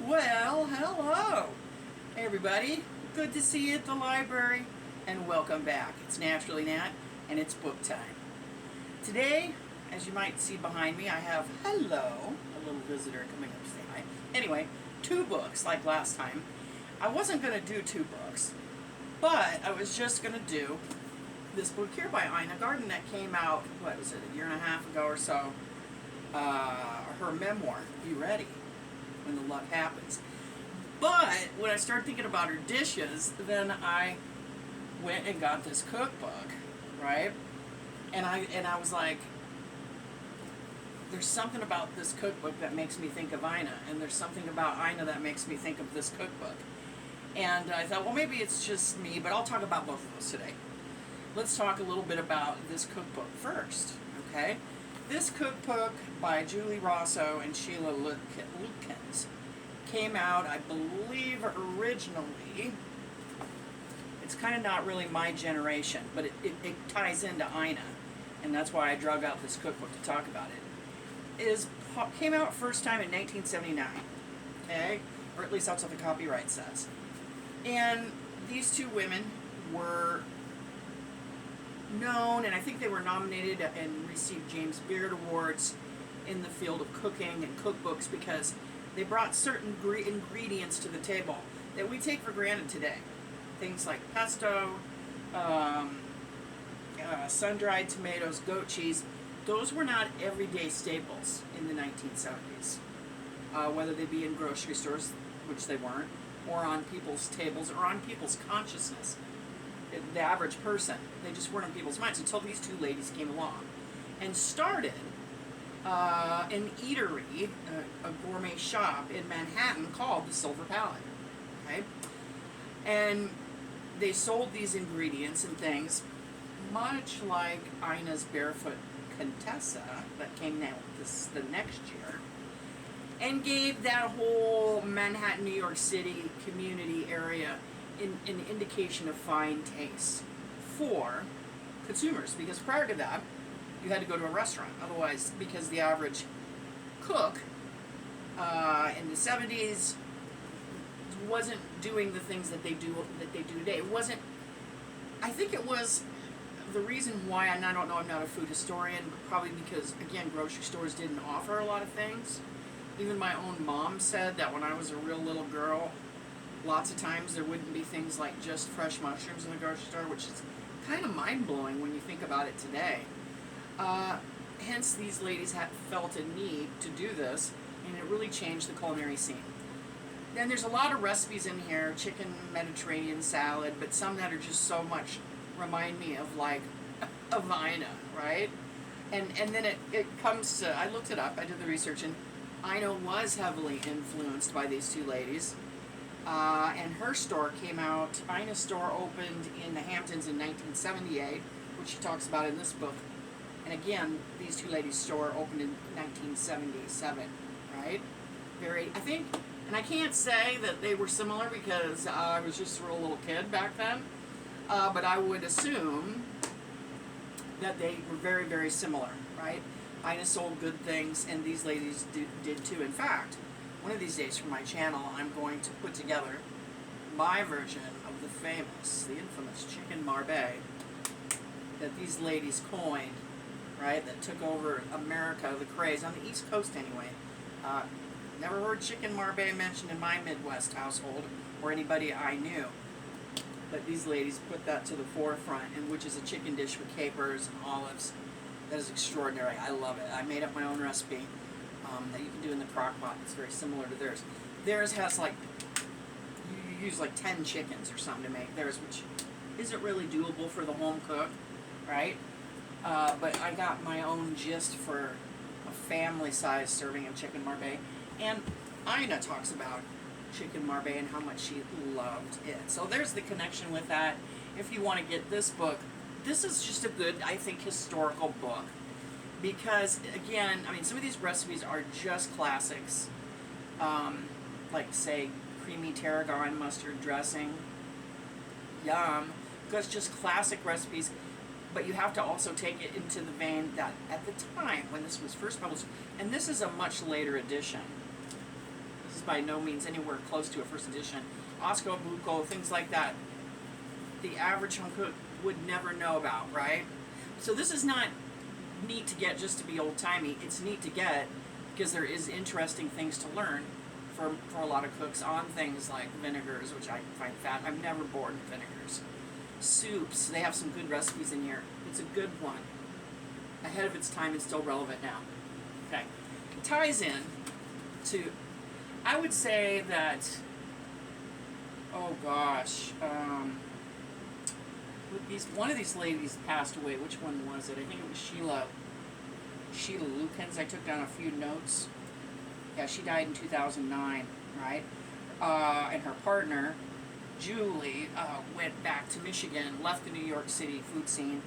Well, hello, everybody. Good to see you at the library, and welcome back. It's Naturally Nat, and it's book time. Today, as you might see behind me, I have, hello, a little visitor coming up to say hi. Anyway, 2 books, like last time. I wasn't going to do 2 books, but I was just going to do this book here by Ina Garten that came out, what was it, a year and a half ago or so. Her memoir, Be Ready When the Luck Happens. But when I started thinking about her dishes, then I went and got this cookbook, right? And I was like, there's something about this cookbook that makes me think of Ina, and there's something about Ina that makes me think of this cookbook. And I thought, well, maybe it's just me, but I'll talk about both of those today. Let's talk a little bit about this cookbook first, okay? This cookbook by Julie Rosso and Sheila Lukens came out, I believe, originally. It's kind of not really my generation, but it ties into Ina, and that's why I drug out this cookbook to talk about it. Came out first time in 1979, okay? Or at least that's what the copyright says. And these 2 women were known, and I think they were nominated and received James Beard Awards in the field of cooking and cookbooks because they brought certain ingredients to the table that we take for granted today. Things like pesto, sun-dried tomatoes, goat cheese. Those were not everyday staples in the 1970s, whether they be in grocery stores, which they weren't, or on people's tables, or on people's consciousness. The average person, they just weren't on people's minds until these 2 ladies came along and started an eatery, a gourmet shop in Manhattan called the Silver Palate. Okay, and they sold these ingredients and things, much like Ina's Barefoot Contessa that came out the next year, and gave that whole Manhattan, New York City community area an indication of fine taste for consumers, because prior to that you had to go to a restaurant, otherwise, because the average cook in the 70s wasn't doing the things that they do today. It wasn't, I think it was the reason why, and I don't know, I'm not a food historian, but probably because, again, grocery stores didn't offer a lot of things. Even my own mom said that when I was a real little girl, lots of times there wouldn't be things like just fresh mushrooms in the grocery store, which is kind of mind-blowing when you think about it today. Hence, these ladies had felt a need to do this, and it really changed the culinary scene. Then there's a lot of recipes in here, chicken Mediterranean salad, but some that are just so much remind me of like of Ina, right? And then it comes to, I looked it up, I did the research, and Ina was heavily influenced by these 2 ladies. And her store came out, Ina's store opened in the Hamptons in 1978, which she talks about in this book. And again, these 2 ladies' store opened in 1977, right? I think, and I can't say that they were similar because I was just a real little kid back then, but I would assume that they were very, very similar, right? Ina sold good things, and these ladies did too. In fact, one of these days for my channel, I'm going to put together my version of the infamous chicken Marbet that these ladies coined, right, that took over America, the craze, on the East Coast anyway. Never heard chicken Marbet mentioned in my Midwest household or anybody I knew. But these ladies put that to the forefront, and which is a chicken dish with capers and olives. That is extraordinary. I love it. I made up my own recipe that you can do in the crock pot. It's very similar to theirs. Theirs has like, you use like 10 chickens or something to make theirs, which isn't really doable for the home cook, right? But I got my own gist for a family-sized serving of chicken Marbet. And Ina talks about chicken Marbet and how much she loved it. So there's the connection with that. If you want to get this book, this is just a good, I think, historical book. Because, again, I mean, some of these recipes are just classics. Like, say, creamy tarragon mustard dressing. Yum. Because just classic recipes. But you have to also take it into the vein that at the time when this was first published, and this is a much later edition. This is by no means anywhere close to a first edition. Osco Buco, things like that, the average home cook would never know about, right? So this is not neat to get just to be old-timey. It's neat to get because there is interesting things to learn for a lot of cooks on things like vinegars, which I find fat. I'm never bored with vinegars. Soups, they have some good recipes in here. It's a good one. Ahead of its time and still relevant now. Okay. It ties in to, I would say that, oh gosh, one of these ladies passed away. Which one was it? I think it was Sheila Lukens. I took down a few notes. Yeah, she died in 2009, right? And her partner, Julie, went back to Michigan, left the New York City food scene,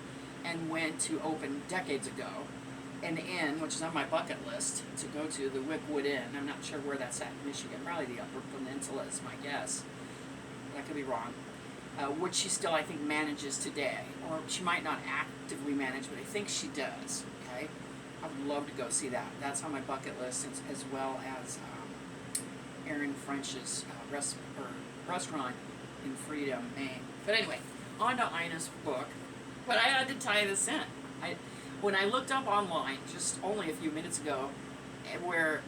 and went to open decades ago an inn, which is on my bucket list to go to, the Wickwood Inn. I'm not sure where that's at in Michigan. Probably the Upper Peninsula is my guess. I could be wrong. Which she still, I think, manages today. Or she might not actively manage, but I think she does. Okay? I would love to go see that. That's on my bucket list, as well as Aaron French's restaurant in Freedom, Maine. But anyway, on to Ina's book. But I had to tie this in. When I looked up online, just only a few minutes ago, where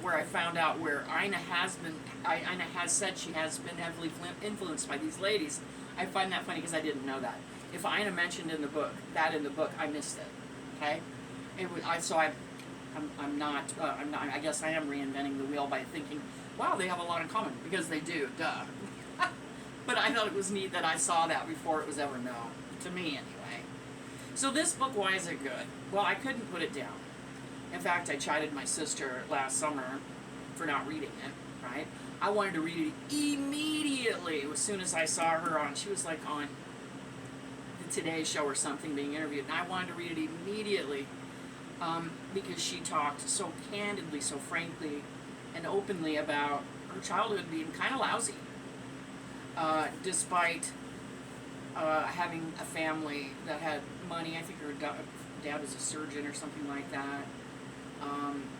I found out where Ina has said she has been heavily influenced by these ladies, I find that funny because I didn't know that. If Ina mentioned in the book, I missed it. Okay, I'm not. I guess I am reinventing the wheel by thinking, wow, they have a lot in common, because they do. Duh. But I thought it was neat that I saw that before it was ever known to me, anyway. So this book, why is it good? Well, I couldn't put it down. In fact, I chided my sister last summer for not reading it, right? I wanted to read it immediately as soon as I saw her on. She was like on the Today Show or something being interviewed, and I wanted to read it immediately because she talked so candidly, so frankly, and openly about her childhood being kind of lousy, despite having a family that had money. I think her dad was a surgeon or something like that.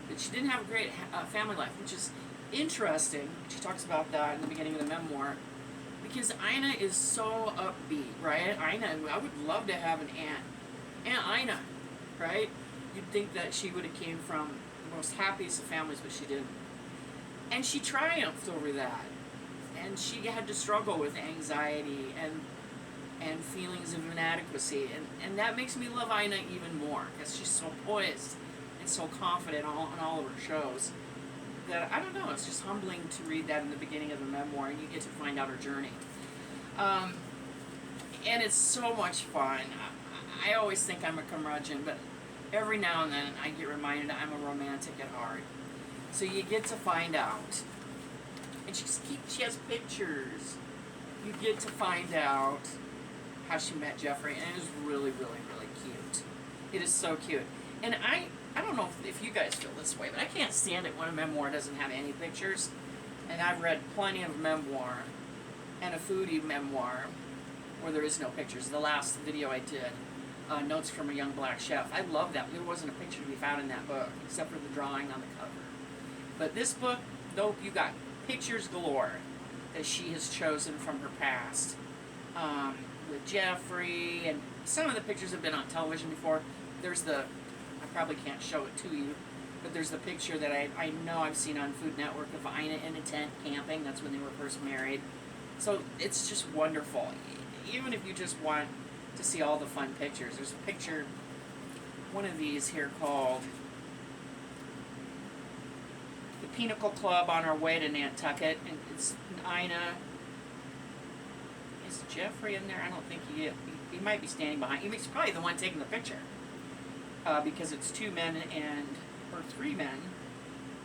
But she didn't have a great family life, which is interesting. She talks about that in the beginning of the memoir, because Ina is so upbeat, right? Ina, I would love to have an Aunt Ina, right? You'd think that she would have came from the most happiest of families, but she didn't. And she triumphed over that. And she had to struggle with anxiety and feelings of inadequacy. And that makes me love Ina even more, because she's so poised and so confident on all of her shows that, I don't know, it's just humbling to read that in the beginning of the memoir, and you get to find out her journey. And it's so much fun. I always think I'm a curmudgeon, but every now and then I get reminded I'm a romantic at heart. So you get to find out. And she has pictures. You get to find out how she met Jeffrey, and it is really, really, really cute. It is so cute. And I don't know if you guys feel this way, but I can't stand it when a memoir doesn't have any pictures. And I've read plenty of memoir and a foodie memoir where there is no pictures. The last video I did, Notes from a Young Black Chef, I love that. There wasn't a picture to be found in that book, except for the drawing on the cover. But this book, nope, you got pictures galore that she has chosen from her past. With Jeffrey, and some of the pictures have been on television before. There's I probably can't show it to you, but there's the picture that I know I've seen on Food Network of Ina in a tent camping. That's when they were first married. So it's just wonderful. Even if you just want to see all the fun pictures, there's a picture, one of these here called the Pinnacle Club on our way to Nantucket, and it's Ina. Is Jeffrey in there? I don't think he is. He might be standing behind. He's probably the one taking the picture. Because it's 2 men or 3 men.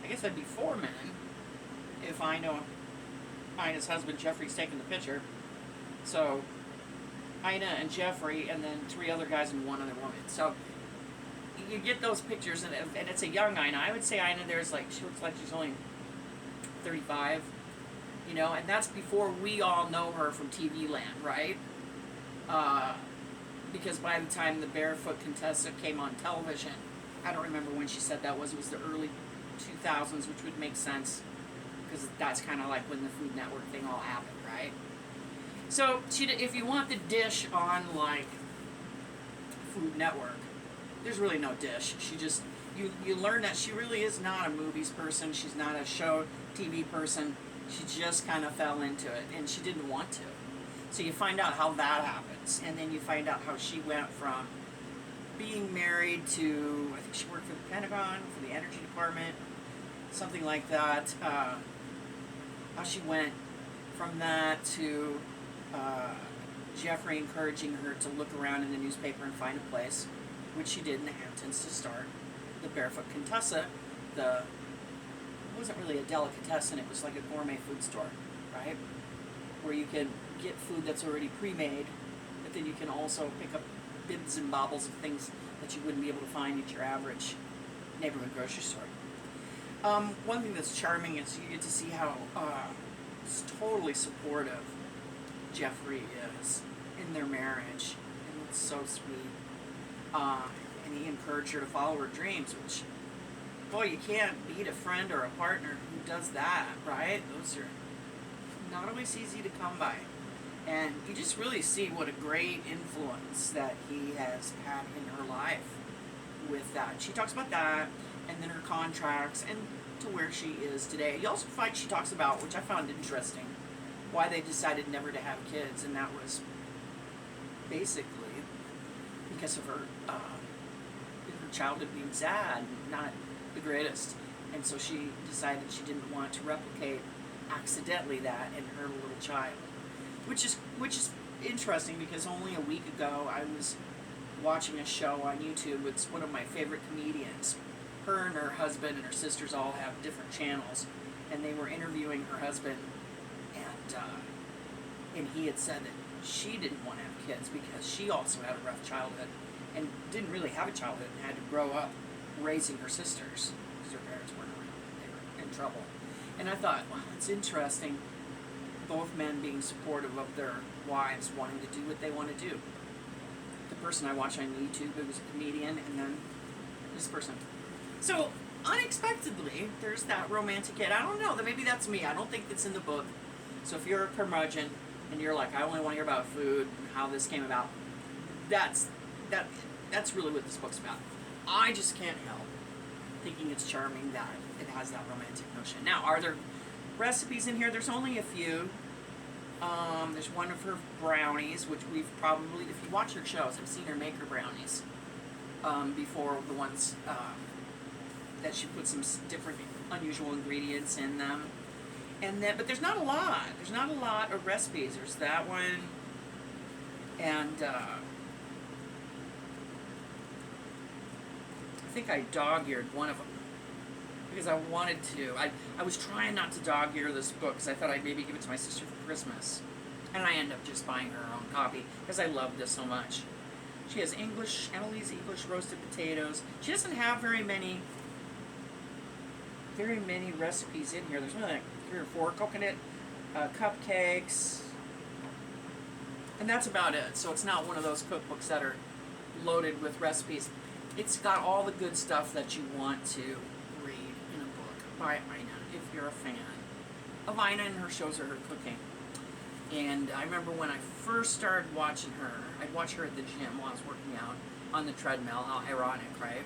I guess that'd be 4 men if I know Ina's husband Jeffrey's taking the picture. So Ina and Jeffrey, and then 3 other guys and 1 other woman. So you get those pictures, and it's a young Ina. I would say Ina she looks like she's only 35, you know, and that's before we all know her from TV land, right? Because by the time the Barefoot Contessa came on television, I don't remember when she said that was. It was the early 2000s, which would make sense because that's kind of like when the Food Network thing all happened, right? So if you want the dish on like Food Network, there's really no dish. She just you learn that she really is not a movies person. She's not a show TV person. She just kind of fell into it, and she didn't want to. So you find out how that happens, and then you find out how she went from being married to, I think she worked for the Pentagon, for the Energy Department, something like that. How she went from that to Jeffrey encouraging her to look around in the newspaper and find a place, which she did in the Hamptons, to start the Barefoot Contessa. It wasn't really a delicatessen, it was like a gourmet food store, right? Where you can get food that's already pre-made, but then you can also pick up bibs and bobbles of things that you wouldn't be able to find at your average neighborhood grocery store. One thing that's charming is you get to see how totally supportive Jeffrey is in their marriage, and it's so sweet. And he encouraged her to follow her dreams, which, boy, you can't beat a friend or a partner who does that, right? Those are not always easy to come by. And you just really see what a great influence that he has had in her life with that. She talks about that, and then her contracts, and to where she is today. You also find she talks about, which I found interesting, why they decided never to have kids, and that was basically because of her childhood being sad, not the greatest. And so she decided she didn't want to replicate accidentally that in her little child. Which is interesting, because only a week ago I was watching a show on YouTube. It's one of my favorite comedians. Her and her husband and her sisters all have different channels, and they were interviewing her husband, and he had said that she didn't want to have kids because she also had a rough childhood and didn't really have a childhood and had to grow up raising her sisters because her parents weren't around. They were in trouble. And I thought, wow, it's interesting. Both men being supportive of their wives wanting to do what they want to do. The person I watched on YouTube, it was a comedian, and then this person. So, unexpectedly, there's that romantic hit. I don't know, maybe that's me. I don't think that's in the book. So if you're a curmudgeon and you're like, I only want to hear about food and how this came about, that's really what this book's about. I just can't help thinking it's charming that it has that romantic notion. Now, are there recipes in here? There's only a few. There's one of her brownies, which we've probably, if you watch her shows, I've seen her make her brownies before, the ones that she put some different unusual ingredients in them. And then, but there's not a lot. There's not a lot of recipes. There's that one, and I think I dog-eared one of them because I wanted to. I was trying not to dog-ear this book because I thought I'd maybe give it to my sister for Christmas, and I end up just buying her own copy because I love this so much. She has Emily's English roasted potatoes. She doesn't have very many recipes in here. There's only like 3 or 4 coconut cupcakes, and that's about it. So it's not one of those cookbooks that are loaded with recipes. It's got all the good stuff that you want to read in a book by Ina, if you're a fan of Ina and her shows or her cooking. And I remember when I first started watching her, I'd watch her at the gym while I was working out on the treadmill. How ironic, right?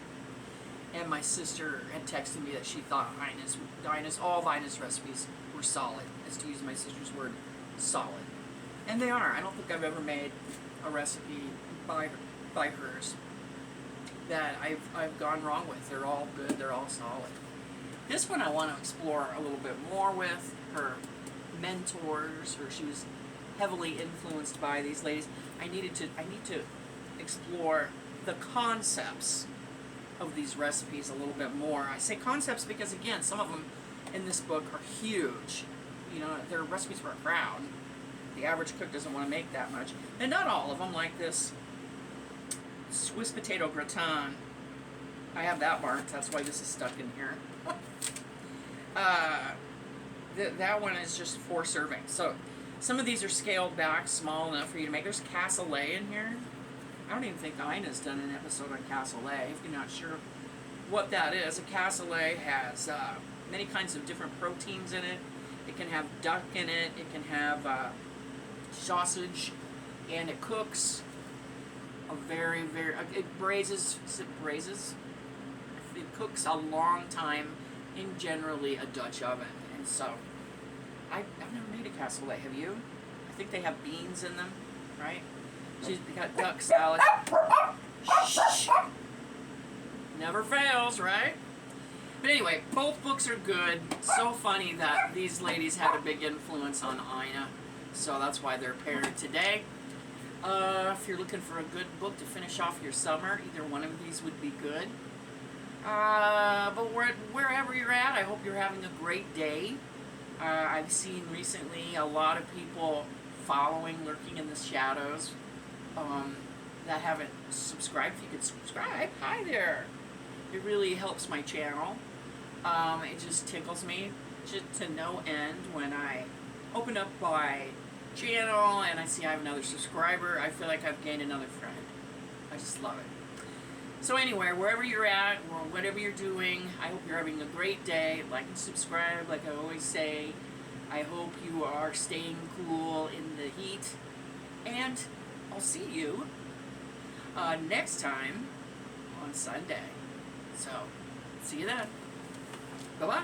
And my sister had texted me that she thought all of Ina's recipes were solid, as to use my sister's word, solid. And they are. I don't think I've ever made a recipe by hers that I've gone wrong with. They're all good. They're all solid. This one I want to explore a little bit more with her mentors, or she was heavily influenced by these ladies. I need to explore the concepts of these recipes a little bit more. I say concepts because, again, some of them in this book are huge. You know, they're recipes for a crowd. The average cook doesn't want to make that much. And not all of them, like this Swiss potato gratin. I have that marked, that's why this is stuck in here. That one is just 4 servings. So some of these are scaled back, small enough for you to make. There's cassoulet in here. I don't even think Ina's done an episode on cassoulet, if you're not sure what that is. A cassoulet has many kinds of different proteins in it. It can have duck in it. It can have sausage, and it cooks a very, very. It braises. Is it braises? It cooks a long time in generally a Dutch oven, and so I've never made a cassoulet. Have you? I think they have beans in them, right? She's got duck salad. Shh. Never fails, right? But anyway, both books are good. So funny that these ladies had a big influence on Ina, so that's why they're paired today. If you're looking for a good book to finish off your summer, either one of these would be good. But wherever you're at, I hope you're having a great day. I've seen recently a lot of people following, lurking in the shadows, that haven't subscribed. If you could subscribe, hi there. It really helps my channel. It just tickles me to no end when I open up my channel and I see I have another subscriber. I feel like I've gained another friend. I just love it. So anyway, wherever you're at or whatever you're doing, I hope you're having a great day. Like and subscribe, like I always say. I hope you are staying cool in the heat. And I'll see you next time on Sunday. So, see you then. Bye-bye.